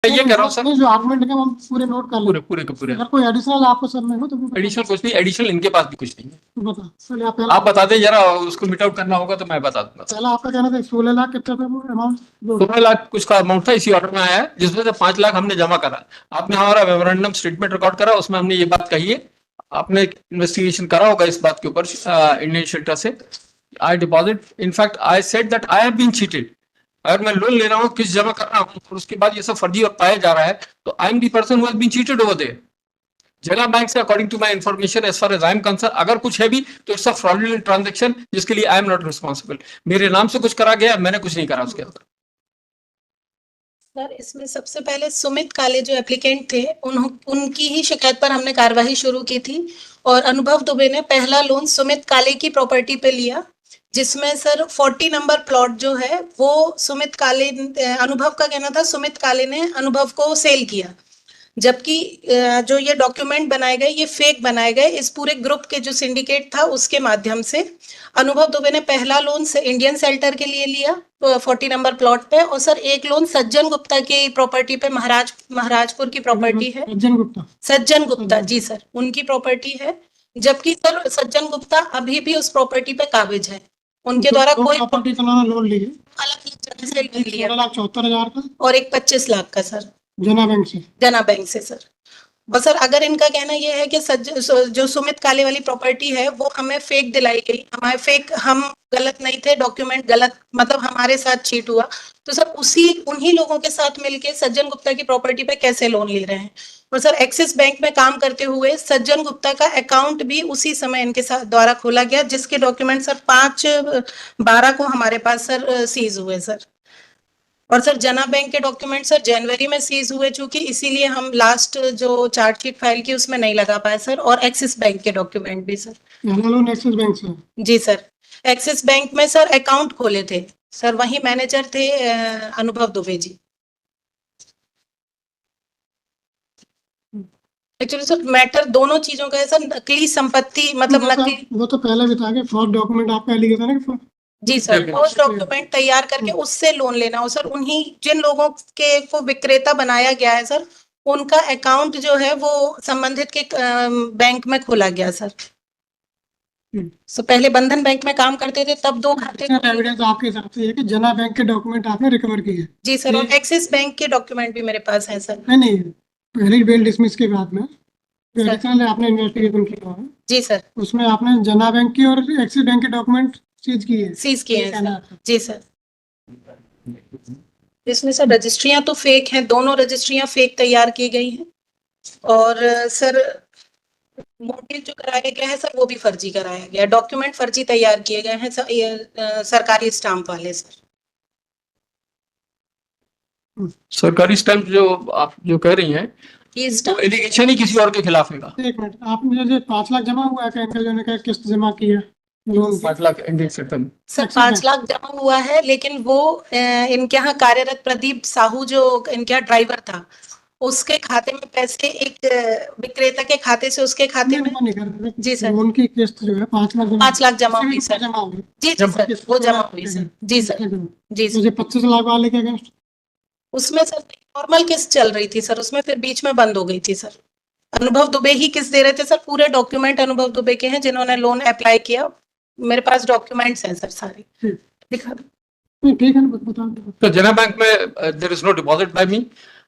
मैं ये कह रहा हूँ सर, जो आर्गुमेंट है हम पूरे नोट कर पूरे पूरे के पूरे। अगर कोई एडिशनल आपको सर में हो तो एडिशनल कुछ नहीं, एडिशनल इनके पास भी कुछ नहीं है। बता चलिए आप बता दें जरा, उसको मिट आउट करना होगा तो मैं बता दूंगा। पहला आपका कहना था 16 लाख कितना था अमाउंट? 16 लाख कुछ का अमाउंट था, इसी ऑर्डर में आया है, जिसमें से 5 लाख हमने जमा करा। आपने हमारा मेमोरेंडम स्टेटमेंट रिकॉर्ड करा, उसमें हमने ये बात कही है। आपने इन्वेस्टिगेशन करा होगा इस बात के ऊपर इंडियन शेल्टर से। I deposit, in fact I said that I have been cheated. अगर मैं लोन ले रहा हूँ, किस जमा कर रहा हूँ, और उसके बाद ये सब फर्जी और पाया जा रहा है, तो I am the person who has been cheated over there. जना बैंक से according to my information, as far as I am concerned, अगर कुछ है भी तो इट्स अ फ्रॉडुलेंट ट्रांजैक्शन, जिसके लिए आई एम नॉट रिस्पॉन्सिबल। मेरे नाम से कुछ करा गया, मैंने कुछ नहीं करा उसके अंदर। सर इसमें सबसे पहले सुमित काले जो एप्लीकेंट थे, उनकी ही शिकायत पर हमने कार्यवाही शुरू की थी, और अनुभव दुबे ने पहला लोन सुमित काले की प्रॉपर्टी पे लिया, जिसमें सर 40 नंबर प्लॉट जो है वो सुमित काले, अनुभव का कहना था सुमित काले ने अनुभव को सेल किया, जबकि जो ये डॉक्यूमेंट बनाए गए ये फेक बनाए गए। इस पूरे ग्रुप के जो सिंडिकेट था उसके माध्यम से अनुभव दुबे ने पहला लोन से इंडियन शेल्टर के लिए लिया 40 नंबर प्लॉट पे, और सर एक लोन सज्जन गुप्ता की प्रॉपर्टी पे, महाराजपुर की प्रॉपर्टी है, सज्जन गुप्ता जी सर, उनकी प्रॉपर्टी है, जबकि सर सज्जन गुप्ता अभी भी उस प्रॉपर्टी पे काबिज है। उनके द्वारा कोई प्रॉपर्टी का लोन लिया अलग से लिया 16,74,000 का और एक 25 लाख का सर जना बैंक से सर। बस सर अगर इनका कहना यह है कि जो सुमित काले वाली प्रॉपर्टी है वो हमें फेक दिलाई गई, हमारे फेक, हम गलत नहीं थे, डॉक्यूमेंट गलत, मतलब हमारे साथ चीट हुआ, तो सर उन्हीं लोगों के साथ मिलके सज्जन गुप्ता की प्रॉपर्टी पे कैसे लोन ले रहे हैं। और सर एक्सिस बैंक में काम करते हुए सज्जन गुप्ता का अकाउंट भी उसी समय इनके साथ द्वारा खोला गया, जिसके डॉक्यूमेंट सर 5/12 को हमारे पास सर सीज हुए सर। और सर जना बैंक के डॉक्यूमेंट सर जनवरी में सीज हुए, चूंकि इसीलिए हम लास्ट जो चार्जशीट फाइल की उसमें नहीं लगा पाए सर, और एक्सिस बैंक के डॉक्यूमेंट भी सर। एक्सिस बैंक से? जी सर, एक्सिस बैंक में सर अकाउंट खोले थे सर, वही मैनेजर थे अनुभव Dubey ji. Actually sir matter दोनों चीजों का है सर, नकली संपत्ति, मतलब नकली, वो तो पहले बता के फ्रॉड डॉक्यूमेंट आपका एलिगेशन है कि जी सर, ठोस डॉक्यूमेंट तैयार करके उससे लोन लेना हो सर। उन्हीं जिन लोगों के को विक्रेता बनाया गया है सर, उनका अकाउंट जो है वो संबंधित के बैंक में खोला गया सर। सो पहले बंधन बैंक में काम करते थे, तब 2 खाते। एविडेंस आपके हिसाब से है कि जना बैंक के डॉक्यूमेंट आपने रिकवर किए? जी सर, और एक्सिस बैंक के डॉक्यूमेंट भी मेरे पास है सर। नहीं, पहले बेल डिसमिस के बाद में आपने इन्वेस्टिगेशन किया है? जी सर, उसमें आपने जना बैंक की और एक्सिस बैंक के डॉक्यूमेंट सीज किए हैं जी सर। इसमें सर रजिस्ट्रियां तो फेक हैं, दोनों रजिस्ट्रियां फेक तैयार की गई हैं, और सर मोर्गेज जो कराया गया है सर वो भी फर्जी कराया गया है, डॉक्यूमेंट फर्जी तैयार किए गए हैं सर, सरकारी स्टाम्प वाले सर। सरकारी स्टैंप जो आप जो कह रही हैं, ये तो एलिगेशन ही किसी और के खिलाफ है। एक मिनट, आपने जो 5 लाख जमा हुआ है, अंकल जो ने किस्त जमा की है loan 5 lakh Indian sector sir, 5 lakh जमा हुआ है, लेकिन वो इनके यहाँ कार्यरत प्रदीप साहू जो इनके यहाँ ड्राइवर था, उसके खाते में पैसे एक विक्रेता के खाते से उसके खाते में जी सर, उनकी किस्त जो है 5 लाख जमा हुई सर। जी सर, वो जमा हुई सर। जी सर, जी सर। 25 लाख वाले के अगेंस्ट उसमें सर नॉर्मल किस्त चल रही थी सर, उसमें फिर बीच में बंद हो गई थी सर। अनुभव दुबे ही किस्त दे रहे थे सर, पूरे डॉक्यूमेंट अनुभव दुबे के हैं जिन्होंने लोन अप्लाई किया, मेरे पास डॉक्यूमेंट्स हैं सर सारे, दिखा दो। ठीक है, बता दो। तो जना बैंक में there is no deposit by me.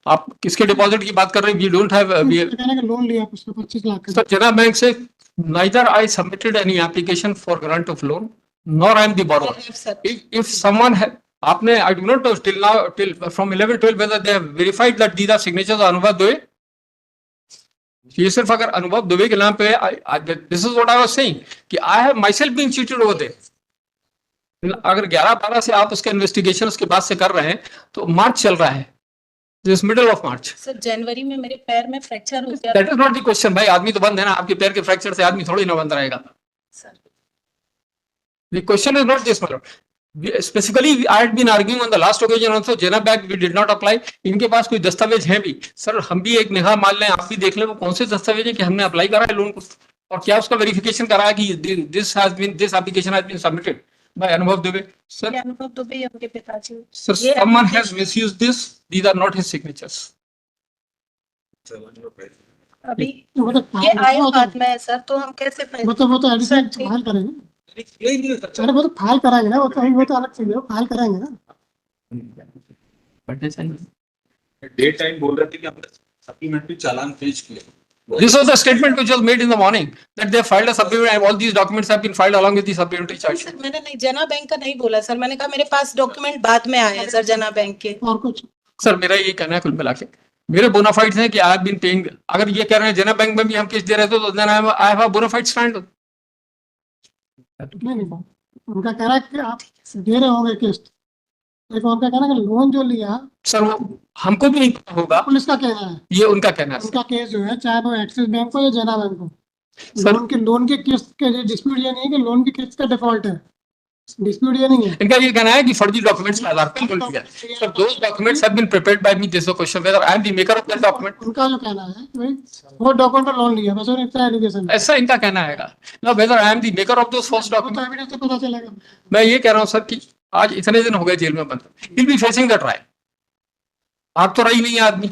आप किसके डिपॉजिट की बात कर रहे हैं? वी डोंट हैव लोन लिया उसका 25 लाख का। सर जना बैंक से neither I submitted any application for grant of loan nor I am the borrower. If someone आपने I do not know till now, till from 11-12 whether they have verified that these are signatures अनुभव दुबे। ये सिर्फ अगर अनुभव दुबे के नाम पे, this is what I was saying कि I have myself been cheated over there। अगर 11-12 से आप उसके इन्वेस्टिगेशन उसके बाद से कर रहे हैं, तो मार्च चल रहा है, this middle of March. Sir जनवरी में मेरे पैर में फ्रैक्चर हो गया। That is not the question भाई, आदमी तो बंद है ना, आपके पैर के फ्रैक्चर से आदमी थोड़ी ना बंद रहेगा sir. The question is not this matter. Specifically, I had been arguing on the last occasion also, Jana Bank we did not apply। इनके पास कोई दस्तावेज हैं भी सर, हम भी एक निगाह मान लें, आप भी देख लें वो कौन से दस्तावेज है कि हमने अप्लाई करा है लोन को, और क्या उसका वेरिफिकेशन करा है कि this application has been submitted by अनुभव दुबे। सर अनुभव दुबे उनके पिताजी। Sir, someone has misused this, these are not his signatures। अभी तो वो तो ये आया वो बाद में है सर, तो हम कैसे तो एडिशनल सर, फाइल करेंगे। अरे वो तो फाइल कराएंगे ना, वो तो अलग चीज है, वो फाइल कराएंगे ना। डे टाइम बोल रहे थे कि हमने सप्लीमेंट्री चालान पेश किया। This was the statement which was made in the morning that they filed a supplementary and all these documents have been filed along with the supplementary charge sir sheet. मैंने नहीं, जना बैंक का नहीं बोला sir, मैंने कहा मेरे पास document बाद में आए हैं सर जना बैंक के। और कुछ सर मेरा ये कहना है कुल मिला के मेरे बोनाफाइड्स हैं कि आई हैव बीन पेइंग। अगर ये कह रहे हैं जना बैंक में भी हम किस्त दे रहे थे तो then I have a bona fide stand. नहीं, उनका कहना है कि आप दे रहे होंगे किस्त, एक और का कहना है कि लोन जो लिया सर वो हमको भी नहीं पता होगा, पुलिस का कहना है, ये उनका कहना है। उनका केस जो है चाहे वो एक्सिस बैंक हो या जना बैंक हो, सर लोन की किस्त के डिस्प्यूट ये नहीं है कि लोन की किस्त का डिफॉल्ट है, डिस्प्यूट ये नहीं है। इनका ये कहना है कि फर्जी डॉक्यूमेंट्स के आधार पर लोन लिया। Sir those documents have been prepared by me, this is the question whether I am the maker of that document. उनका जो कहना है कि भाई वो डॉक्यूमेंट पर लोन लिया, बस उनका एलिगेशन है, ऐसा इनका कहना है। ना weather I am the maker of those first वो तो डॉक्यूमेंट। एविडेंस से पता चलेगा। मैं ये कह रहा हूं सर कि आज इतने दिन हो गए जेल में बंद, will be facing the trial. आप तो रही नहीं है आदमी,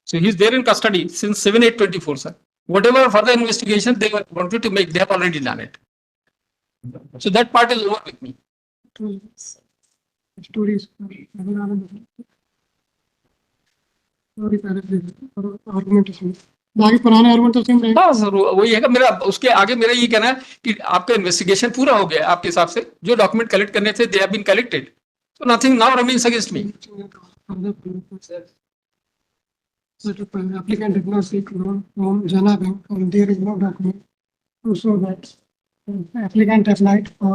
so he is there in custody since 7/8/24 sir. Whatever further investigation they wanted to make, they have already done it, so that part is over with me. Stories argumentation बाकी पुराने argument तो same रहेगा। हाँ sir वही है कि मेरा उसके आगे मेरा ये कहना है कि आपका इन्वेस्टिगेशन पूरा हो गया आपके हिसाब से, जो डॉक्यूमेंट कलेक्ट करने थे they have been collected, so nothing now remains against me. Applicant did not seek loan from Jana Bank and there is no document to show that applicant applied for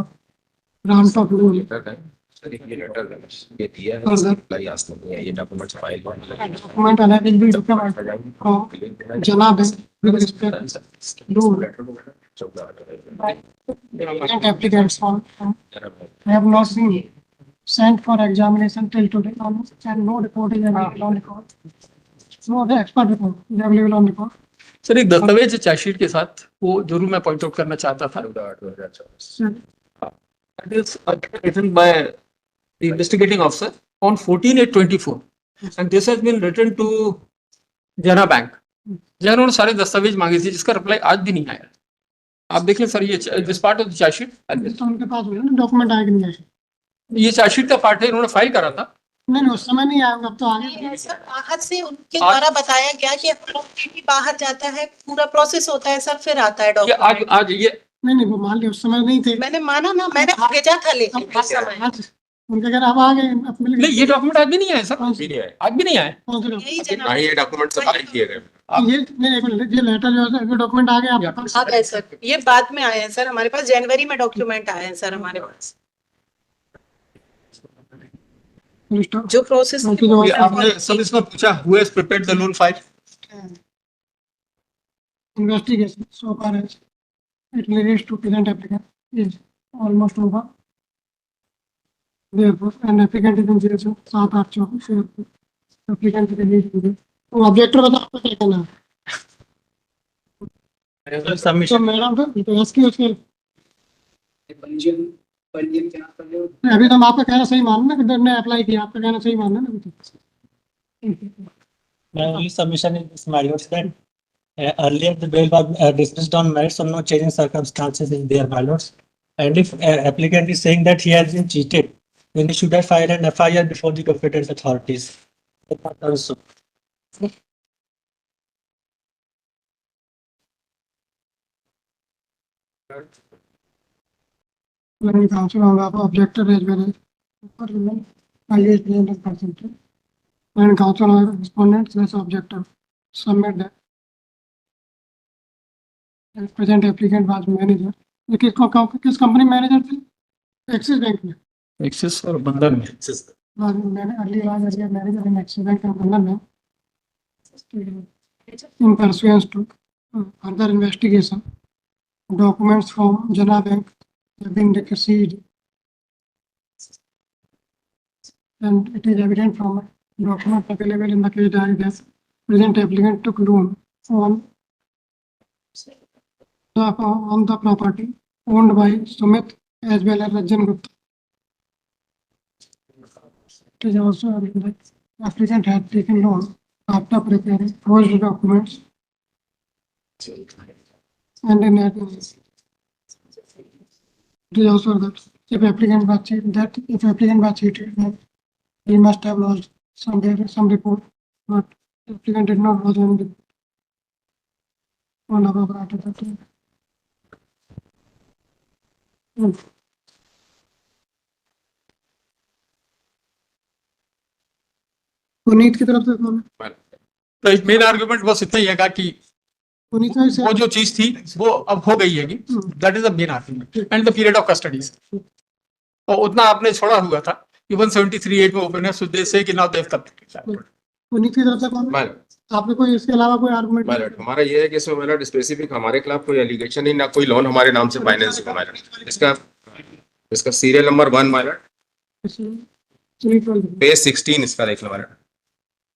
grant of loan. Sir ये letter ये दिया हाँ, sir. है आज तक नहीं है, ये documents file Document and will be documented from Jana Bank with respect to loan. Applicant applicants on have not been sent for examination till today almost, and no report is available on record. No the expert report is available on record. Sir एक दस्तावेज chargesheet के साथ वो जरूर मैं point out करना चाहता था। Sir, It is written by the investigating officer on 14/8/24 and this has been written to Jana Bank. जहाँ उन्होंने सारे दस्तावेज मांगे थे जिसका रिप्लाई आज भी नहीं आया। आप देखें सर ये this part of the chargesheet, तो उनके पास डॉक्यूमेंट आए कि नहीं आए? ये चार्जशीट का पार्ट है, इन्होंने फाइल करा था। नहीं उस समय नहीं आएगा, अब तो आ नहीं गया। है सर, बाहर से उनके द्वारा बताया गया कि भी बाहर जाता है, पूरा प्रोसेस होता है सर, फिर आता है ये डॉक्यूमेंट। आज ये नहीं वो मान लिया उस समय नहीं थे। मैंने माना ना, मैंने भेजा था लेकिन उस समय आज उनके घर अब आ गए, अब मिल नहीं गए। ये डॉक्यूमेंट आज भी नहीं आया सर, कौन से? आज भी नहीं आया। कौन से document? यही जना हाँ ये डॉक्यूमेंट सब फाइल किए गए। ये नहीं एक मिनट, ये लेटर जो है ये डॉक्यूमेंट आ गए आपके पास? आ गए सर, ये बाद में आए हैं सर, हमारे पास जनवरी में डॉक्यूमेंट आए हैं सर हमारे पास, लिस्ट जो प्रोसेस उनकी जो ये आपने सब इसमें पूछा who has prepared the loan file? investigation so far as it relates to present applicant is almost over. Therefore, an applicant is in jail से 7/8/24 applicant is released today. तो ऑब्जेक्टर बता आपको क्या करना है? तो मैडम तो इसकी उसके अभी तो हम आपका कहना सही मान ना कि ने अप्लाई किया, आपका कहना सही मानना ना अभी तो। My only submission in this matter is that earlier the bail was dismissed on merits, so no change in circumstances in their ballots. And if applicant is saying that he has been cheated, then he should have filed an FIR before the competent authorities. Also. Learning council on behalf of objector as well as highest plaintiff percentage. Learning council on respondent slash objector submit that. And present applicant was manager. ये किस company manager थे? Axis bank में। Axis और बंधन में। बाद में मैंने अगली बार मैनेजर इन एक्सिस बैंक के बंधन में। In pursuance to further investigation, documents from Jana Bank have been received. And it is evident from documents available in the case diary that present applicant took loan on the property owned by Sumit as well as Rajan Gupta. It is also evident that applicant had taken loan after preparing forged documents and in advance. It is also that if applicant was cheated, then he must have lost some report, but applicant did not lose any report. On above after that. Puneet की तरफ से कौन है? तो main argument बस इतना ही है कि पुनीत में से वो जो चीज थी वो अब हो गई है, that is the main argument and the period of custody. और उतना आपने छोड़ा हुआ था कि 173(8) में ओपन है, सो दे से कि now they have completed. Puneet की तरफ से कौन है? आपने कोई इसके अलावा कोई आर्गुमेंट? मैलट हमारा ये है कि इसमें मैलट स्पेसिफिक हमारे खिलाफ कोई एलिगेशन ही ना कोई लोन हमारे नाम से फाइनेंस हुआ मैलट। इसका सीरियल नंबर 1 मैलट, पेज 16 इसका देख लो मैलट।